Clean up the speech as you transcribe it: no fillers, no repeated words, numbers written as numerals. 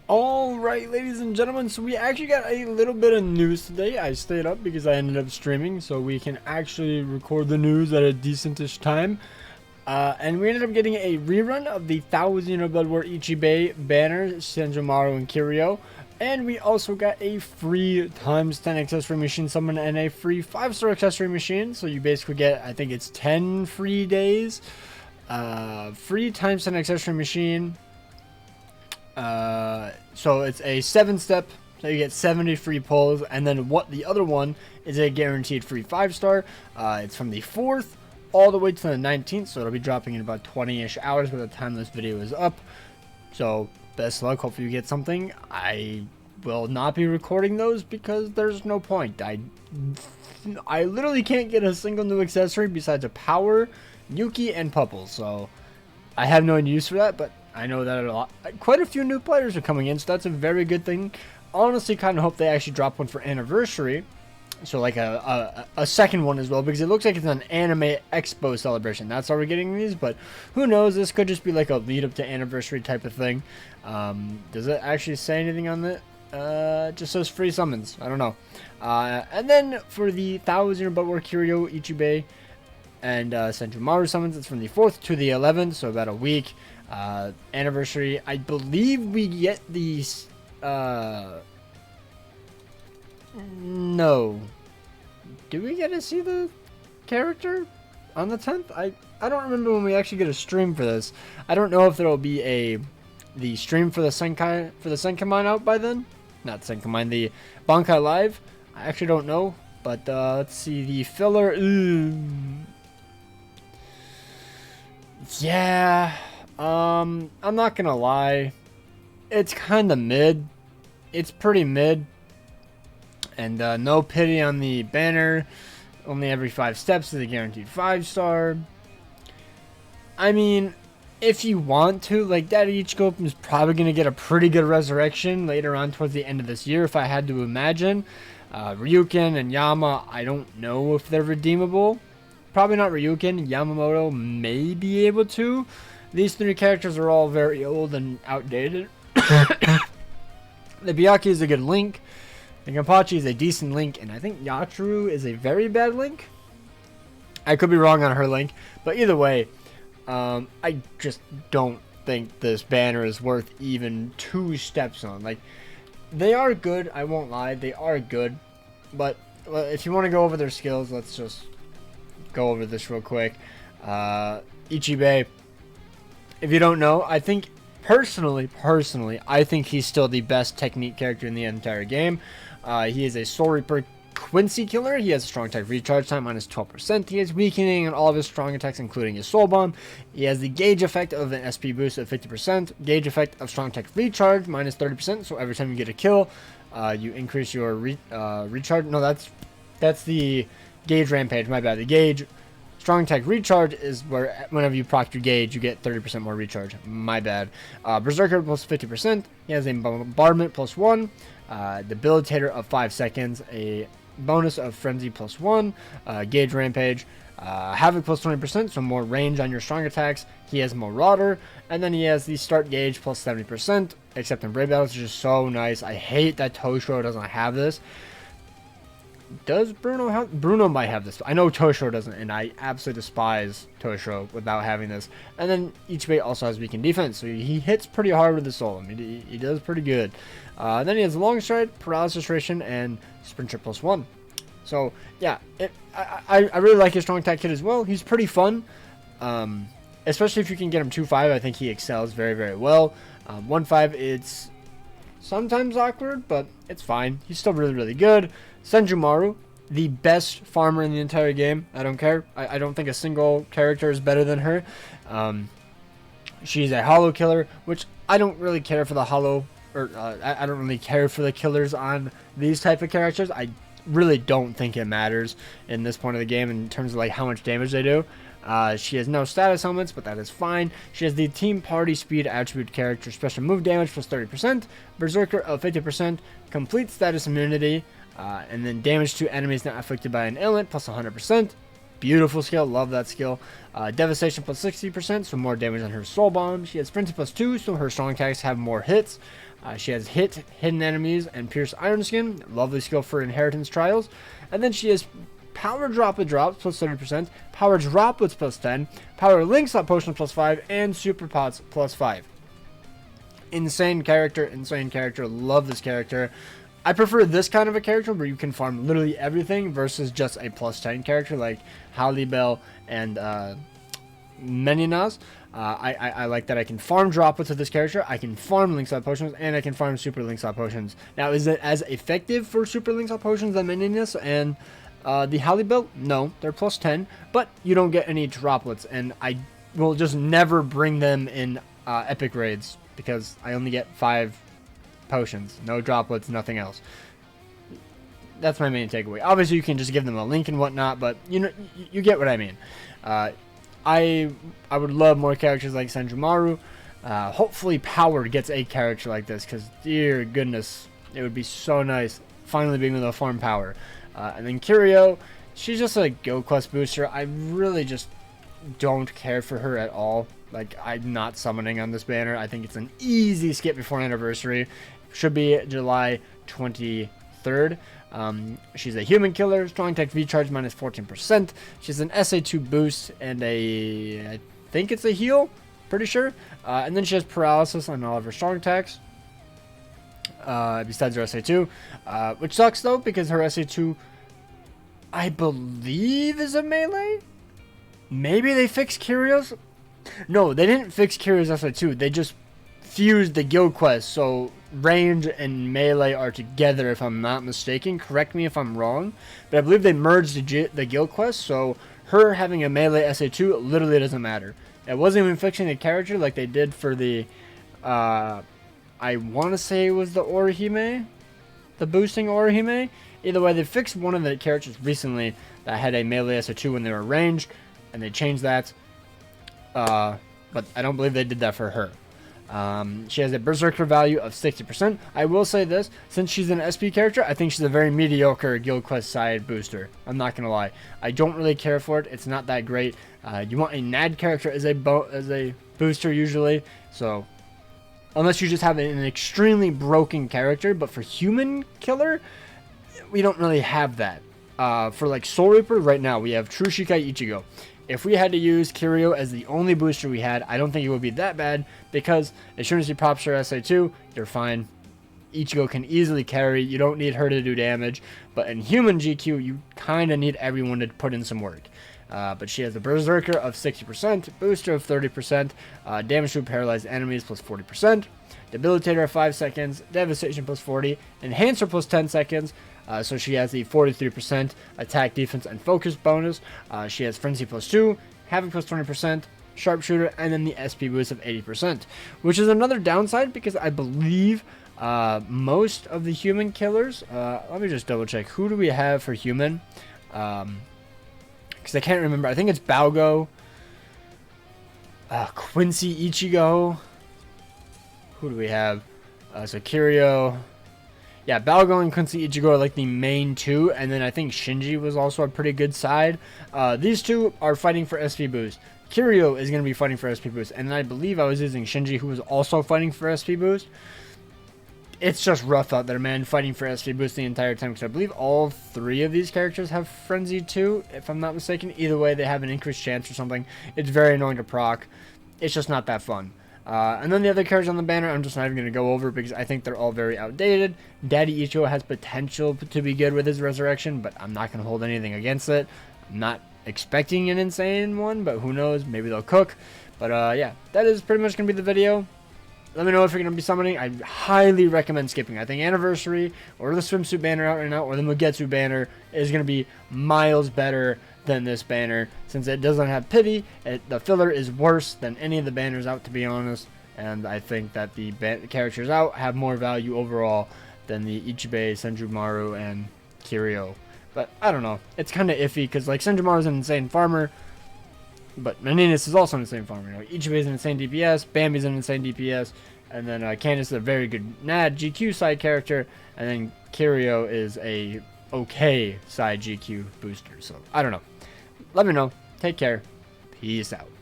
Alright, ladies and gentlemen, so we actually got a little bit of news today. I stayed up because I ended up streaming, so we can actually record the news at a decentish time. And we ended up getting a rerun of the 1000 Blood War Ichibe banner, Senjomaru and Kirio. And we also got a free ×10 accessory machine summon and a free 5-star accessory machine. So you basically get, I think it's 10 free days. Free ×10 accessory machine. So it's a 7-step, so you get 70 free pulls, and then the other one is a guaranteed free 5-star. It's from the 4th all the way to the 19th, so it'll be dropping in about 20-ish hours by the time this video is up. So best luck, hopefully you get something. I will not be recording those because there's no point. I literally can't get a single new accessory besides a power, Yuki, and Pupple, so I have no use for that, but I know that quite a few new players are coming in, so that's a very good thing. Honestly, kind of hope they actually drop one for anniversary, so like a second one as well, because it looks like it's an anime expo celebration. That's how we're getting these, but who knows? This could just be like a lead up to anniversary type of thing. Does it actually say anything on it? It just says free summons. I don't know. And then for the 1000 Blood War Kirio, Ichibe, and Senjomaru summons, it's from the 4th to the 11th, so about a week. Anniversary, I believe we get these, no. Do we get to see the character on the 10th? I don't remember when we actually get a stream for this. I don't know if there will be the stream for the Senkaimon out by then. Not Senkaimon, the Bankai Live. I actually don't know, but let's see the filler. Yeah. I'm not gonna lie, it's kind of mid. It's pretty mid, and no pity on the banner. Only every 5 steps is a guaranteed 5-star. I mean, if you want to, like, Daddy Ichigo is probably gonna get a pretty good resurrection later on towards the end of this year, if I had to imagine. Ryuken and Yama, I don't know if they're redeemable. Probably not Ryuken. Yamamoto may be able to. These 3 characters are all very old and outdated. The Byakuya is a good link. The Kenpachi is a decent link. And I think Yachiru is a very bad link. I could be wrong on her link. But either way, I just don't think this banner is worth even 2 steps on. Like, they are good. I won't lie. They are good. But if you want to go over their skills, let's just go over this real quick. Ichibe. If you don't know, I think personally, I think he's still the best technique character in the entire game. He is a Soul Reaper Quincy killer. He has a strong attack recharge time minus 12%. He has weakening on all of his strong attacks, including his Soul Bomb. He has the gauge effect of an SP boost of 50%. Gauge effect of strong attack recharge minus 30%. So every time you get a kill, you increase your recharge. No, that's the gauge rampage. My bad. The gauge. Strong attack recharge is where whenever you proc your gauge, you get 30% more recharge. My bad. Berserker plus 50%. He has a bombardment plus 1. Debilitator of 5 seconds. A bonus of frenzy plus 1. Gauge rampage. Havoc plus 20%, so more range on your strong attacks. He has Marauder. And then he has the start gauge plus 70%. Except in Brave Battles, which is just so nice. I hate that Toshiro doesn't have this. Does Bruno have? Bruno might have this. I know Toshiro doesn't, and I absolutely despise Toshiro without having this. And then Ichibe also has weakened defense, so he hits pretty hard with the soul. I mean, he does pretty good. Then he has long stride, paralysis restoration, and sprint trip plus 1. So yeah, I really like his strong attack kit as well. He's pretty fun, especially if you can get him 2-5. I think he excels very, very well. 1-5, it's sometimes awkward, but it's fine. He's still really, really good. Senjomaru, the best farmer in the entire game. I don't care. I don't think a single character is better than her. She's a hollow killer, which I don't really care for the hollow, or I don't really care for the killers on these type of characters. I really don't think it matters in this point of the game in terms of like how much damage they do. She has no status elements, but that is fine. She has the Team Party Speed attribute character, special move damage plus 30%, Berserker of 50%, complete status immunity, and then damage to enemies not afflicted by an ailment plus 100%. Beautiful skill, love that skill. Devastation plus 60%, so more damage on her soul bomb. She has Frenzy plus 2, so her strong attacks have more hits. She has hit, hidden enemies, and pierce iron skin. Lovely skill for inheritance trials. And then she has power droplet drops plus 30%, power droplets plus 10, power link slot potions plus 5, and super pots plus 5. Insane character, love this character. I prefer this kind of a character where you can farm literally everything versus just a plus 10 character like Halibel and Meninas. I like that I can farm droplets with this character, I can farm link slot potions, and I can farm super link slot potions. Now, is it as effective for super link slot potions than Meninas and the Halibel? No, they're plus 10, but you don't get any droplets, and I will just never bring them in epic raids because I only get 5 potions, no droplets, nothing else. That's my main takeaway. Obviously, you can just give them a link and whatnot, but you know, you get what I mean. I would love more characters like Senjumaru. Hopefully, Power gets a character like this, because dear goodness, it would be so nice finally being able to farm Power. And then Kirio, she's just a guild quest booster. I really just don't care for her at all. Like, I'm not summoning on this banner. I think it's an easy skip before anniversary. Should be July 23rd. She's a human killer, strong attack V charge minus 14%. She's an SA2 boost and I think it's a heal, pretty sure. And then she has paralysis on all of her strong attacks, besides her SA2, which sucks though because her SA2, I believe, is a melee. Maybe they fixed Kirio's. No, they didn't fix Kirio's SA2. They just fused the guild quest, so range and melee are together, if I'm not mistaken. Correct me if I'm wrong, but I believe they merged the guild quest, so her having a melee SA2 literally doesn't matter. It wasn't even fixing the character like they did for the, I want to say it was the Orihime, the boosting Orihime. Either way, they fixed one of the characters recently that had a melee SA2 when they were ranged, and they changed that. But I don't believe they did that for her. She has a berserker value of 60%. I will say this, since she's an SP character, I think she's a very mediocre guild quest side booster. I'm not gonna lie, I don't really care for it. It's not that great. You want a NAD character as a booster usually, so unless you just have an extremely broken character. But for human killer, we don't really have that. For like Soul Reaper right now, we have True Shikai Ichigo. If we had to use Kirio as the only booster we had, I don't think it would be that bad, because as soon as you pops her SA2, you're fine. Ichigo can easily carry, you don't need her to do damage, but in human GQ, you kind of need everyone to put in some work. But she has a Berserker of 60%, Booster of 30%, damage to paralyzed enemies plus 40%, Debilitator of 5 seconds, Devastation plus 40, Enhancer plus 10 seconds, so she has the 43% attack, defense, and focus bonus. She has Frenzy plus 2, Havoc plus 20%, Sharpshooter, and then the SP boost of 80%, which is another downside because I believe most of the human killers, let me just double check, who do we have for human? Because I can't remember. I think it's Baogo, Quincy Ichigo. Who do we have? So Kirio. Yeah, Baogo and Quincy Ichigo are like the main two, and then I think Shinji was also a pretty good side. These two are fighting for SP boost. Kirio is going to be fighting for SP boost, and I believe I was using Shinji, who was also fighting for SP boost. It's just rough out there, man, fighting for SP boost the entire time, because I believe all 3 of these characters have Frenzy too, if I'm not mistaken. Either way, they have an increased chance or something. It's very annoying to proc. It's just not that fun. And then the other characters on the banner, I'm just not even going to go over because I think they're all very outdated. Daddy Ichigo has potential to be good with his resurrection, but I'm not going to hold anything against it. I'm not expecting an insane one, but who knows? Maybe they'll cook. But yeah, that is pretty much going to be the video. Let me know if you're going to be summoning. I highly recommend skipping. I think Anniversary or the Swimsuit banner out right now or the Mugetsu banner is going to be miles better than this banner, since it doesn't have pity. The filler is worse than any of the banners out, to be honest, and I think that the characters out have more value overall than the Ichibe, Senjumaru, and Kirio. But I don't know, it's kind of iffy because like Senjumaru is an insane farmer, but Meninas is also an insane farmer. You know, Ichibe is an insane DPS, Bambi's an insane DPS, and then Candace is a very good NAD GQ side character, and then Kirio is a okay side GQ booster. So I don't know. let me know. Take care. Peace out.